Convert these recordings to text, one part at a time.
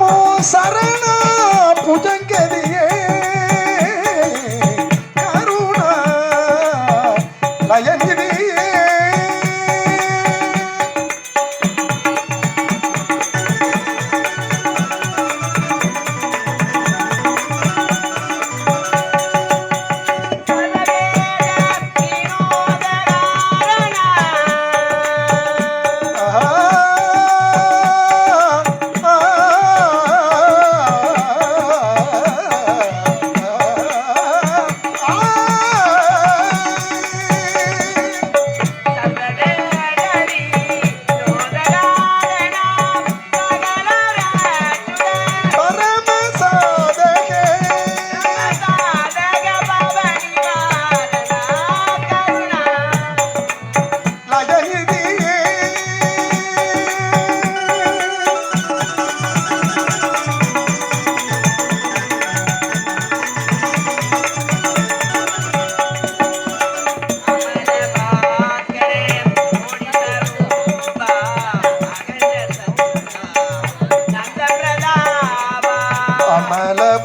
நமோ சரண புஜங்கரியே கருணா லயநிதியே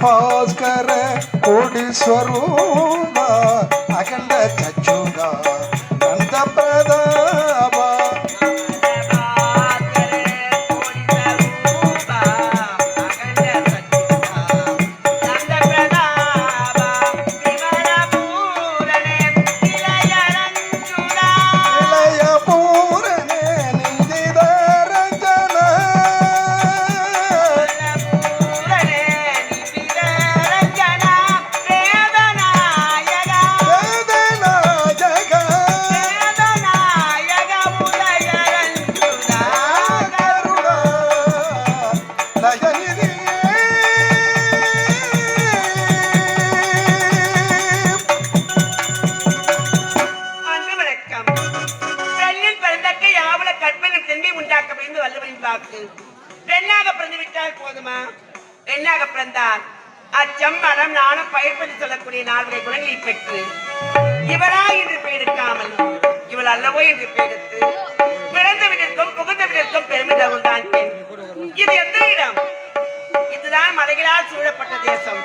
भास्कर कोटि स्वरूप अखंड चक्षुगा नंद प्रताप அச்சம்படம் நானும் பயிர்ப்பது சொல்லக்கூடிய நால்வகை குணங்களை பெற்று இவரா என்று பெயர்க்காமல் இவள் அல்லவோ என்று பெயர்த்து பிறந்த விடத்தும் புகுந்த விடத்தும் பெருமிதம் தான் பெண். இது எந்த இடம்? இதுதான் மலைகளால் சூழப்பட்ட தேசம்.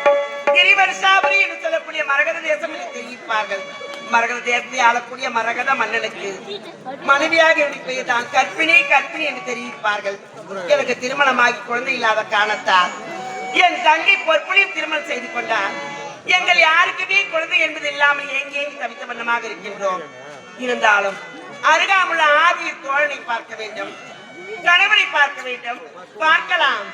கிரிவர்ஷாபுரி என்று சொல்லக்கூடிய மரகத தேசம் என்று தெரிவிப்பார்கள். மரகத தேசத்தை ஆளக்கூடிய மரகத மன்னனுக்கு மனைவியாக என்னுடைய பெயர் தான் கற்பிணி கற்பிணி என்று தெரிவிப்பார்கள். எனக்கு திருமணமாகி குழந்தை இல்லாத காரணத்தால் என் தங்கை பொற்புலையும் திருமணம் செய்து கொண்டார். எங்கள் யாருக்குமே குழந்தை என்பது இல்லாமல் ஏங்கி ஏங்கி தவித்த வண்ணமாக இருக்கின்றோம். இருந்தாலும் அருகாமுள்ள ஆதிய தோழனை பார்க்க வேண்டும், கணவனை பார்க்க வேண்டும். பார்க்கலாம்.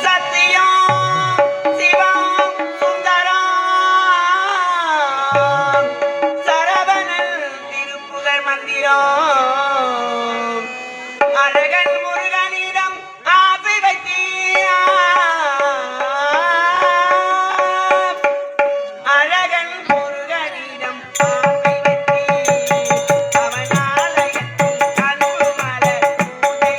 சத்தியம் சிவம் சுந்தரம் சரவணன் திருப்புகழ் மந்திரம் அழகன் முருகனிடம் ஆசை வைத்தீரா அழகன் முருகனிடம் ஆசை வைத்தீர் அவன் ஆலயத்தில் அன்பு மலர் பூஜை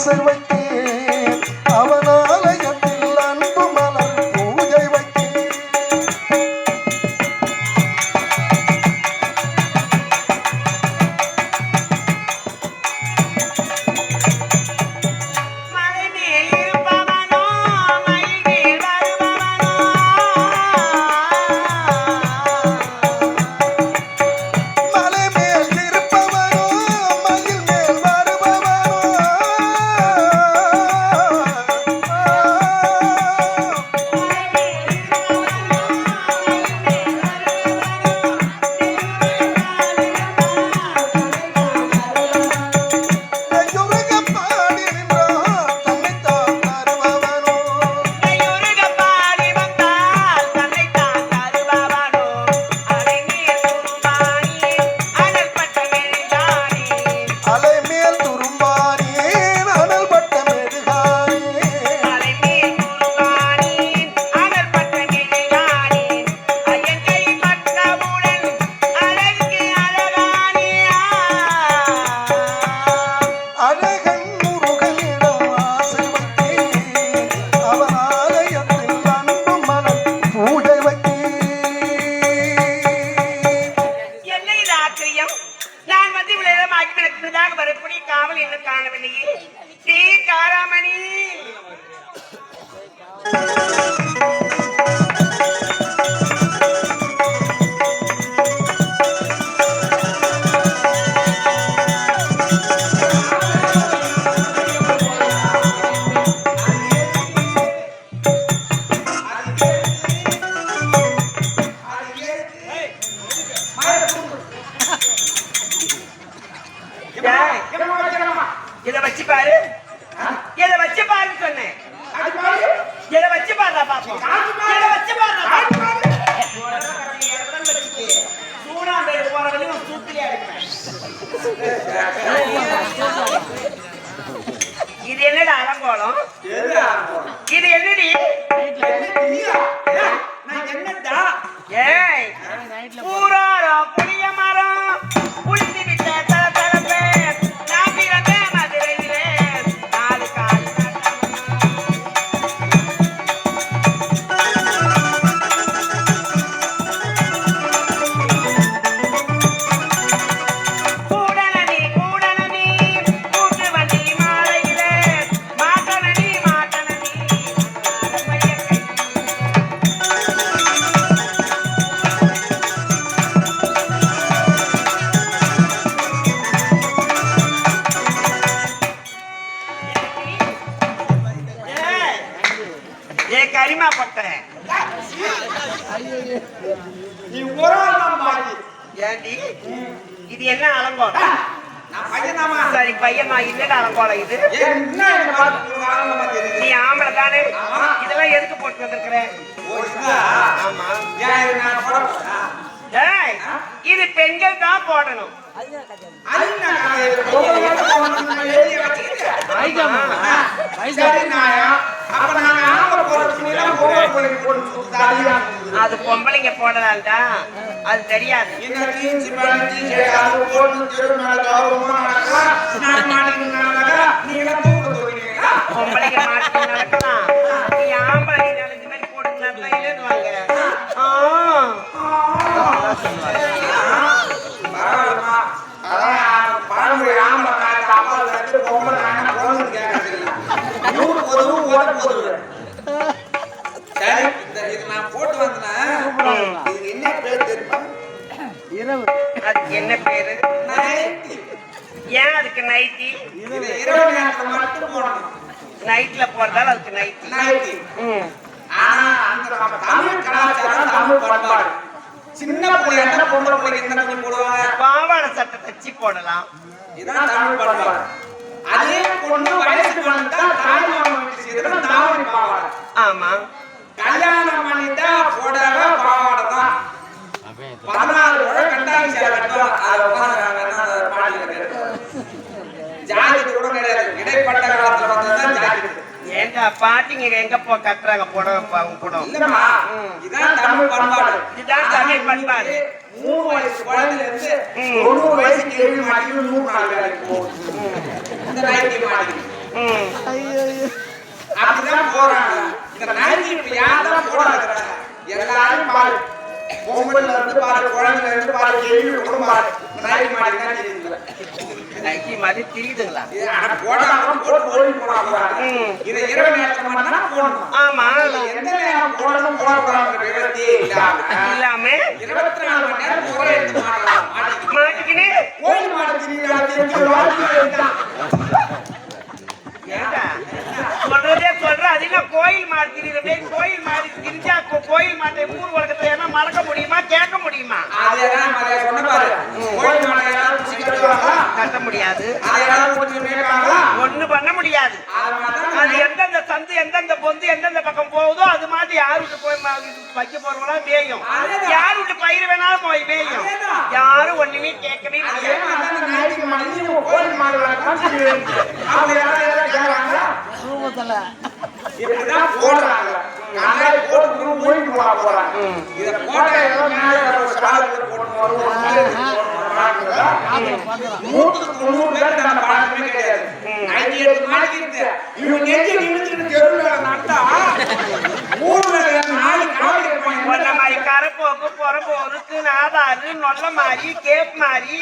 ஆசை வைத்தேன் அவன் ஆலயத்தில் அன்பு மலர் பூஜை வைத்தேன் மலை மேல் இருப்பவனோ மயில் மேல் வருபவனோ மலை மேல் இருப்பவனோ மயில் மேல் வருபவனோ கையுருக பாடி நின்றான் தன்னைத்தான் தருபவனோ கையுருக பாடி வந்தால் தன்னைத்தான் தருபவனோ அலை நீர் துரும்பானி அனல் பட்ட மெழுகானி அலை மேல் துரும்பானே அனல் பட்ட மெழுகானே அலை நீர் துரும்பானி அனல் பட்ட மெழுகானி ஐயங்கை பட்டவுடன் அழகு அழகானி அழகன் முருகனிடம் ஆசை வைத்தேன் அவன் ஆலயத்தில் அன்பு மலர் பூஜை வைத்தேன் என்ன இது ஆச்சரியம் நான் வந்து விளையாடமாகி விளக்குவதாக வரக்கூடிய காவல் இன்னும் காணவில்லையே டீ காராமணி டேய், இதை வச்சு பாரு இதை வச்சு பாருன்னு சொன்னேன் இதை வச்சு பாருடா பாப்போம் இதை வச்சு பாருடா சூடாம்பேடு போற வரையும் சூத்திரியா இருக்கிறேன் இது என்னடா அலங்கோலம் இது என்னடி ஏய் பூராரோ புளிய மரம் புளித்து விட்ட தளத்தளப்பே நான் பிறந்த மதுரையிலே நாலு கால் கூடலனி கூடலனி கூட்டு வண்டி மாலையிலே மாட்டனி மாட்டனி பையன் கை ஏ கரிமா பட்டேன் நீ ஒரு ஆள் தான் பாக்கி. ஏண்டி இது என்ன அலங்கோலம் நான் பையனாமா? சரி பையனா என்னடா அலங்கோலம் இது ஏன் என்ன என்னை பார்த்து ஒரு ஆளமா தெரியுது? நீ ஆம்பளை தானே ஆமா. இதெல்லாம் எதுக்கு போட்டு வந்திருக்கிற ஓ, இதா? ஆமா ஏன் இது நான் போட போறேனா? ஏய் இது பெண்கள் தான் போடணும் அது என்ன கதை? பொம்பளை மட்டும் போடணும்னு எழுதி வச்சிருக்க. சரி நாயா. அப்ப நாங்க ஆம்பளை போடுறதுக்கு நீ தான் பொம்பளை பிள்ளைக்கு போட்டு கொடுத்தா அதுதான் இருக்குது. அது பொம்பளைங்க போடலாம்டா அது தெரியாது என்ன ஜீன்ஸ் பேண்ட், டிஷர்ட் அது போட்டு தெரு மேல கௌரவமா நடக்கா, நான் மாட்டிக்கினாக்கா, நீ எல்லாம் தூக்க போறீங்களா? பொம்பளைங்க மாட்டி நடக்கலாம் நீ ஆம்பளை நீ நினைச்ச மாதிரி போட்டு நடந்தா இல்லைன்னுவாங்க பரவாயில்லம்மா. அதான் பழமொழி ஆம்பளை நாட்டு அம்மா நட்டு பொம்பளை நாட்டு குழந்தை கேட்கறது இல்லை. நூறு பொதுவு ஓட போதுவு. சரி, இது நான் போட்டு வந்தேன். இது என்ன பேர் தெரியுமா? அதுக்கு என்ன பேரு நைட்டி. ஏன் அதுக்கு நைட்டி இது இரவு நேரத்துல மட்டும் போடணும். நைட்ல போறதால அதுக்கு நைட்டி நைட்டி. ம். ஆனா அந்த நம்ம தமிழ் கலாச்சாரம், தமிழ் பண்பாடு. சின்ன பிள்ளை என்ன பொம்பளை பிள்ளைக்கு என்ன பண்ணி போடுவாங்க? பாவாடை சட்டை தச்சு போடலாம் இதுதான் தமிழ் பண்பாடு. அதே பொண்ணு வயசுக்கு வந்துட்டா தாய் மாமன் வீட்டு செய்யறது தாவணி பாவாடை. ஆமா கல்யாணம் பண்ணிட்டா புடவை பாவாடை தான். 14 முழம் கண்டாங்கி சேலை கட்டுவாங்க. அதுல உட்கார்ந்து பாட்டில ஜாதி கூட கிடையாது. இடைப்பட்ட காலத்துல வந்ததுதான் ஜாதி. ஏண்டா பாட்டிங்க எங்க போ கட்டுறாங்க புடவை அவங்க கூட இல்லம்மா, இதுதான் தமிழ் பண்பாடு. இதுதான் தமிழ் பண்பாடு 3 வயசு குழந்தையில இருந்து 90 வயசு கேள்வி மாட்டி 100 நாள் வேலைக்கு போகுது. இந்த நைட்டி மாட்டி ம். அப்படிதான் போறாங்க. இந்த நாய்க்கு இப்ப யாரெல்லாம் போறாங்க எல்லாரும் பாரு, பொம்பளைல இருந்து பாரு, குழந்தைல இருந்து பாரு, எள்ளு கூட பாரு, நாய்க்கு மாடி தான் தெரியுதுல. நைட்டி மாதிரி தெரியுதுங்களா? இது அட போடாம போட்டு ஓடி போறாங்க. இதை இரவு நேரத்துல மட்டும் போடணும். ஆமா. எந்த நேரம் போடணும் போடக்கூடாதுங்கிற விவரத்தையே இல்லாம 24 மணி நேரம் ஒரே இடத்துல மாட்டிக்கிட்டு மாட்டிக்கினே கோயில் மாடு திரியா தெரிஞ்சு வாழ்க்கை ஏண்டா? சொல்றதே சொல்ற, அது என்ன கோயில் மாடு திரியுறதே? கோயில் மாடு திரிஞ்சா கோயில் மாட்டை ஊர் உலகத்துல என்ன மறக்க முடியுமா, கேட்க முடியுமா? அதெல்லாம் மலைய சொன்ன பாரு, கோயில் மாடு யாராவது பிடிச்சி கட்டுவாங்களா? கட்ட முடியாது. அதை யாராவது பிடிச்சி மேய்ப்பாங்களா? ஒண்ணு பண்ண முடியாது. அது எந்தெந்த சந்து எந்தெந்த பொந்து எந்தெந்த பக்கம் போகுதோ அது மாதிரி யார் வீட்டு போய் வைக்க போறவங்களா மேயும், யார் வீட்டு பயிர் வேணாலும் போய் மேயும். யாரும் ஒண்ணுமே கேட்கவே முடியாது. கோயில் மாடு அவங்க யாராவது கேட்கறாங்களா? இப்படிதான் போடுறாங்க. கண்ணாடி போட்டு ஓய்வு போறாங்க. இதை போட்டா ஏதோ மேலே ஒரு ஸ்டாலுக்கு போட்டு வருவோம், நூற்றுக்கு 90 பேருக்கு அந்த பழக்கமே கிடையாது. 98 மாடிக்கிட்டு இவங்க நெஞ்சு நிமிச்சுக்கிட்டு தெருவுல நட்டா ஊர்ல 4 காவடி இருப்பாங்க. ஒன்ன மாதிரி கரப்போக்கு புறம்போருக்கு நாதாரு நொல்ல மாதிரி கேப் மாதிரி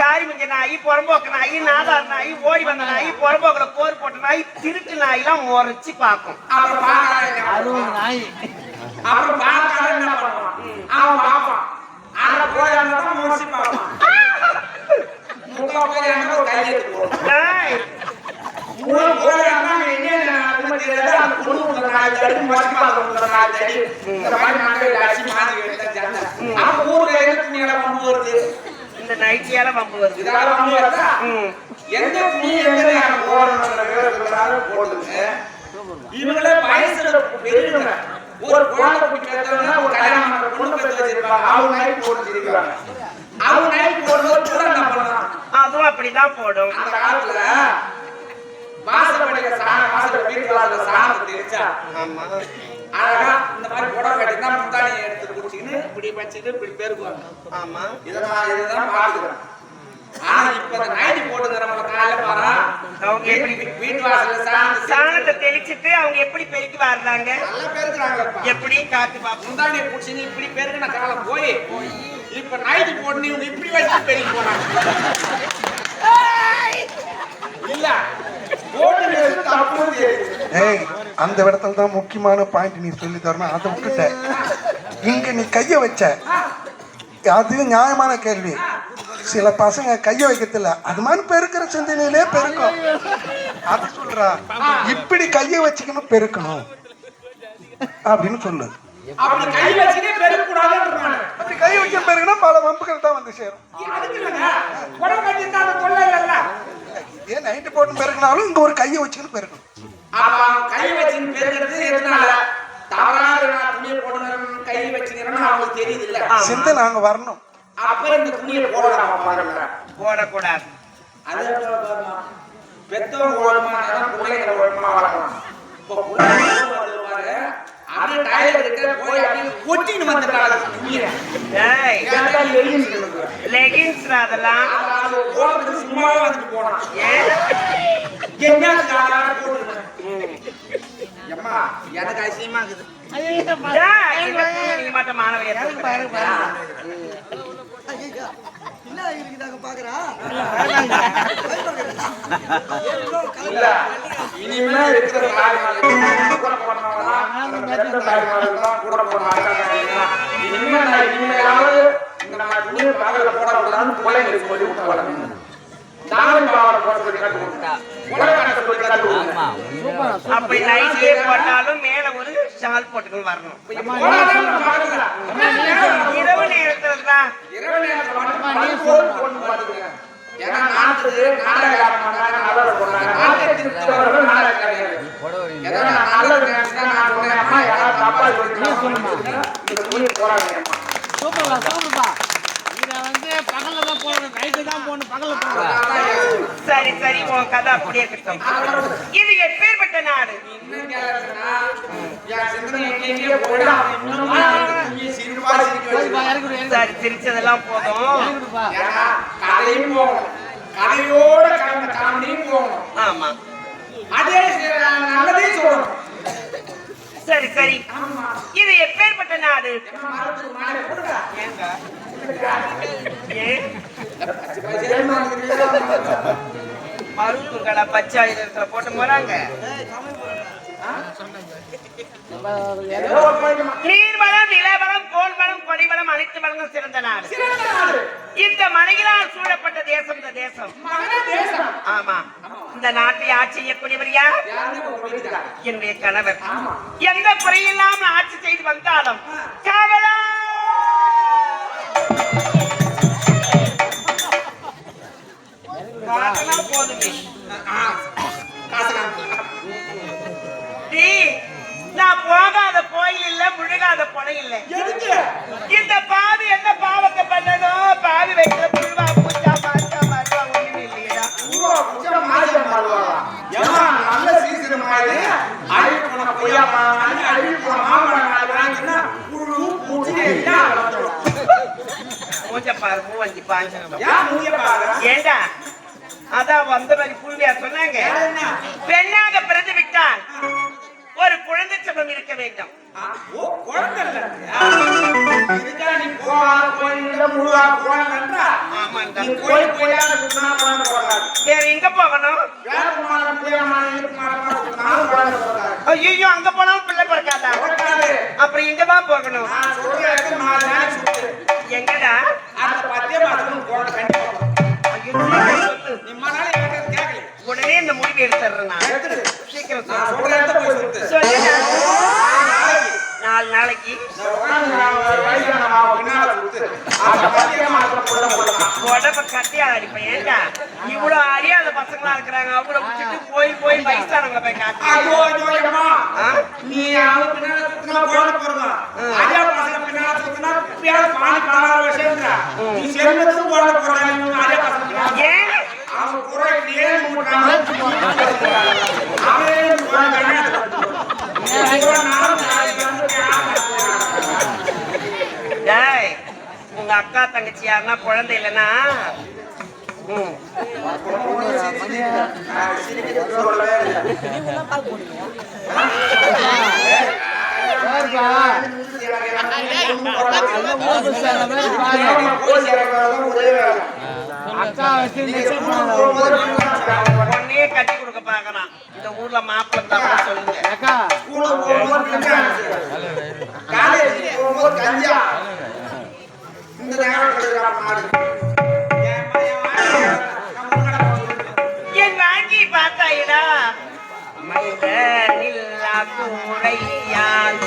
காரி முஞ்ச நாய் புறம்போக்கு நாய் நாதார் நாய் ஓடி வந்த நாய் புறம்போக்குல போர் போட்ட நாய் திருட்டு நாய் எல்லாம் முறைச்சு பார்க்கும். அப்புறம் பார்க்காத என்ன பண்ணுவான், அவன் பார்ப்பான். அந்த போய் அந்த முடிச்சு பார்ப்பான். முக்கா போய் அந்த கையெழுத்து போடும். டேய், மூணு போய் அந்த என்ன தெரியாது, அந்த பொண்ணு உள்ள 4 அடி முடிச்சு பார்க்க 4 அடி இந்த மாதிரி மண்டையில அடிச்சு மாறி எடுத்தா ஜான. அப்ப ஊர்ல என்ன துணியெல்லாம் கொண்டு வருது, இந்த நைட்டியால வம்பு வருது. இதெல்லாம் வந்து வருதா? எந்த துணி எந்த நேரம் போடணுங்கிற விவரத்துக்காக போடுங்க. இவங்களே வயசுல பெரியவங்க, ஒரு குழந்தை குட்டி பெற்றவங்க ஒரு கல்யாணம் பண்ற பொண்ணு பெற்று வச்சிருப்பாங்க, அவங்க நைட் போட்டு வச்சிருக்காங்க. அவங்க நைட் போடும்போது கூட என்ன பண்ணலாம், அதுவும் அப்படிதான் போடும். அந்த காலத்துல வாசப்படியில சாணம், வாசப்படி வீட்டு வாசல்ல சாணத்தை தெரிச்சா அழகா இந்த மாதிரி புடவை கட்டினா முந்தானி எடுத்து குடிச்சிக்கின்னு இப்படி வச்சுட்டு இப்படி பெருக்குவாங்க. ஆமா, இதுதான் பாத்துக்கிறேன். ஆனா இப்ப இந்த நைட்டி போட்டுக்கிறவங்க காலையில பாரா, அவங்க எப்படி வீட்டு வாசல்ல சாணத்தை தெளிச்சிட்டு அவங்க எப்படி பெருக்கி வர்றாங்க, நல்லா பெருக்குறாங்கப்பா. எப்படி காட்டு பாப்போம். முந்தானியை குடிச்சின்னு இப்படி பெருக்குன காலம் போய் இப்ப நைட்டி போட்டு இவங்க இப்படி வச்சு பெருக்கி போனாங்க. இல்ல போட்டு தப்பு தெரியுது. ஏய், அந்த இடத்துல தான் முக்கியமான பாயிண்ட் நீ சொல்லி தரணும், அதை விட்டுட்ட. இங்க நீ கைய வச்ச, அது நியாயமான கேள்வி. சில பசங்க கைய வைக்கிறதில்ல, அது மாதிரி பெருக்கிற சிந்தனையிலே பெருக்கும். அது சொல்றா, இப்படி கைய வச்சுக்கணும் பெருக்கணும் அப்படின்னு சொல்லு. அப்படி கை வச்சுட்டே பெருக்க கூடாதுன்றாங்க. அப்படி கை வச்சு பெருக்கினா பல வம்புகள் தான் வந்து சேரும். அதுக்கு இல்லைங்க, உடம்பு கட்டிருந்தா அந்த தொல்லை இல்லைல்ல. ஏன் நைட்டு போட்டு பெருக்கினாலும் இங்க ஒரு கையை வச்சுக்கணும் பெருக்கணும். அப்ப கை வச்சுன்னு பெருக்கிறது எதனால? தவறாக துணியை போடணும், கை வச்சுக்கிறோம்னு அவங்களுக்கு தெரியுது இல்ல. சிந்தனை அங்க வரணும். அப்ப இந்த துணியை போடலாம் பாருங்க, போடக்கூடாது. அது பெத்தவங்க ஒழுமானதான் பிள்ளைங்களை ஒழுமா வளர்க்கலாம். இப்போ பிள்ளைங்க வருவாரு, அப்படியே டைலர் கிட்ட போய் அப்படியே கொட்டின்னு வந்துட்டாங்க துணியை. டேய், கேட்டா லெகின்ஸ் இருக்கு. லெகின்ஸ் அதெல்லாம் அது போடுறது சும்மாவே வந்துட்டு போனான். ஏன் எங்கேயாவது யாராவது போட்டுருக்கேன். அம்மா எனக்கு அசியமா இருக்குது. டேய், இந்த துணி மட்டும் மாணவியர் இல்ல, இனிமே இருக்கிற தாய்மார்கள் கூட போனவங்க பெத்த தாய்மார்கள் தான் கூட போனாங்க. இனிமேலாவது இந்த நம்ம துணியை பகல போடக்கூடாதுன்னு பிள்ளைங்களுக்கு சொல்லி விட்டு வளர்க்கணும். தாவணி பாவாடை போட சொல்லி கட்டு கொடுத்தா, உலக கட்ட சொல்லி கட்டு கொடுத்தா. அப்படி நைட்டே போட்டாலும் மேல ஒரு ஷால் போட்டுக்கணும் வரணும். இரவு நேரத்துல தான் இரவு நேரத்துல மட்டும் பொண்ணு பாத்துக்கங்க. ஏன்னா நாட்டுக்கு நாடகம் பண்ணாங்க, நல்லது பண்ணாங்க. நாட்டை திருத்தவர்கள் நாடகம் கிடையாது. ஏதோ நான் நல்லது நினைச்சா நான் சொன்னேன், அம்மா யாராவது தப்பா சொல்லிட்டு இந்த துணியை போடாதீங்க அம்மா. சூப்பர்ப்பா, சூப்பர்ப்பா. இதை வந்து பகல்ல தான் போடணும், நைட்டு தான் போடணும், பகல்ல போடணும். சரி சரி, உன் கதை அப்படியே இருக்கட்டும். இது எப்பேற்பட்ட நாடு? இன்னும் கேளுங்கன்னா, என் சிந்தனை எங்கெங்கேயோ போயிடும். நீ சிரிப்பா சிரிக்க வச்சு. சரி, சிரிச்சதெல்லாம் போதும். ஏன்னா கதையும் போகணும், கதையோட கலந்த காமெடியும் போகணும். ஆமா, அதே நல்லதே சொல்லணும். சரி சரி, இது எப்பேற்பட்ட நாடு? ஏங்க? ஏன் மருத்துவர்களா பச்சாயிரத்துல போட்டு போறாங்க? நீர்வளம், நிலவளம், கோள்வளம், கொடிவளம், அனைத்து வளங்களும் சிறந்த நாடு. இந்த மலைகளால் சூழப்பட்ட தேசம் இந்த தேசம். ஆமா, இந்த நாட்டை ஆட்சி செய்யக்கூடியவர் யார்? என்னுடைய கணவர். எந்த குறையில்லாமல் ஆட்சி செய்து வந்தாலும் காவலா போதுமே. நான் போகாத கோயில் இல்ல, முழுகாத கொலை இல்ல. இந்த பாவி என்ன பாவத்தை பண்ணதோ? பாவி வைக்கிற புழுவா பூச்சா பாச்சா மாட்டா ஒண்ணுமே இல்லையா? நல்ல சீசன் மாதிரி அழிவு போன பொய்யா அழிவு போன மாமரம் மூஞ்ச பாரு, மூவஞ்சி பாஞ்சு. பாரு. ஏண்டா அதான் வந்த மாதிரி புழுவியா சொன்னாங்க. பெண்ணாக பிறந்து விட்டால் ஒரு குழந்தை செல்வம் இருக்க வேண்டும். வேற எங்க போகணும்? ஐயோ, அங்க போனாலும் பிள்ளை பிறக்காதா? அப்புறம் எங்கதான் போகணும்? எங்கடா? உடனே இந்த முடிவு எடுத்துறேன். சீக்கிரம் சொல்லு. 4 நாளைக்கு உடம்ப கட்டியா அடிப்பேன். ஏண்டா இவ்வளவு அறியாத பசங்களா இருக்கிறாங்க, அவங்கள விட்டுட்டு போய் போய் வயசானவங்களை போய் காட்டு. நீ ஏன் டேய், உங்க அக்கா தங்கச்சி யாருன்னா குழந்தை இல்லைன்னா உடனே கட்டி கொடுக்க பாக்கலாம். இந்த ஊர்ல மாப்பிள்ளை தான் சொல்லுங்க. என் வாங்கி பார்த்தாயிடா மனிதனில்லா கூரையால்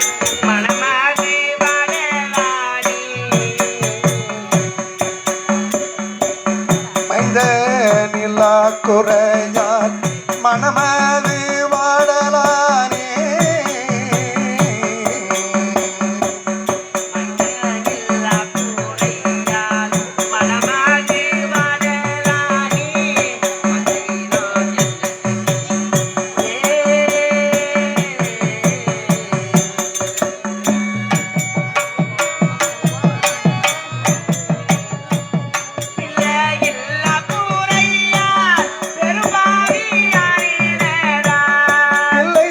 மனமாது வாழலாடி. மைந்தனில்லா குறையால் மனமது வாடலானே. மனிதனில்லா கூரையால் மனமாது வாழலாடி. இல்லா கூரையால் பெரும்பாவியானேடா. இல்லை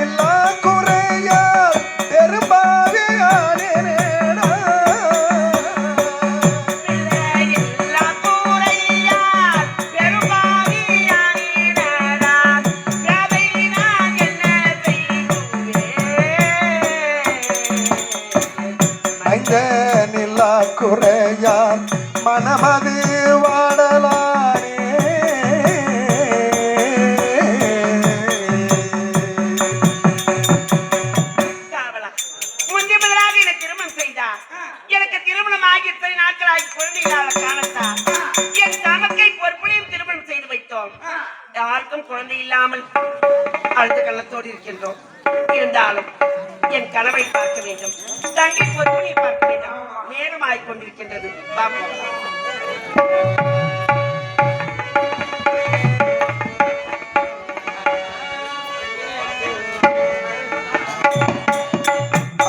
இல்லா குறையால் பெரும்பாவியானேடா. இல்லா கூரையால் பெரும்பாவியானேடா. கதை நான் என்ன செய்வேன்? மைந்தனில்லா குறையால் மனமது வாடலானே. காவலா, முந்தைய முதலாக எனக்கு திருமணம் செய்தார். எனக்கு திருமணம் ஆகி இத்தனை நாட்களாகி குழந்தை இல்லாத காரணத்தால் என் தமக்கை பொறுப்புலையும் திருமணம் செய்து வைத்தோம். யாருக்கும் குழந்தை இல்லாமல் அழுது கள்ளத்தோடு இருக்கின்றோம். இருந்தாலும் என் கனவை பார்க்க வேண்டும், தங்கை பொறுப்புனை பார்க்க வேண்டும். நேரம் ஆகிக் கொண்டிருக்கின்றது. பாப்போம்.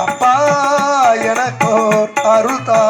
அப்பா எனக்கோர் அருள்தா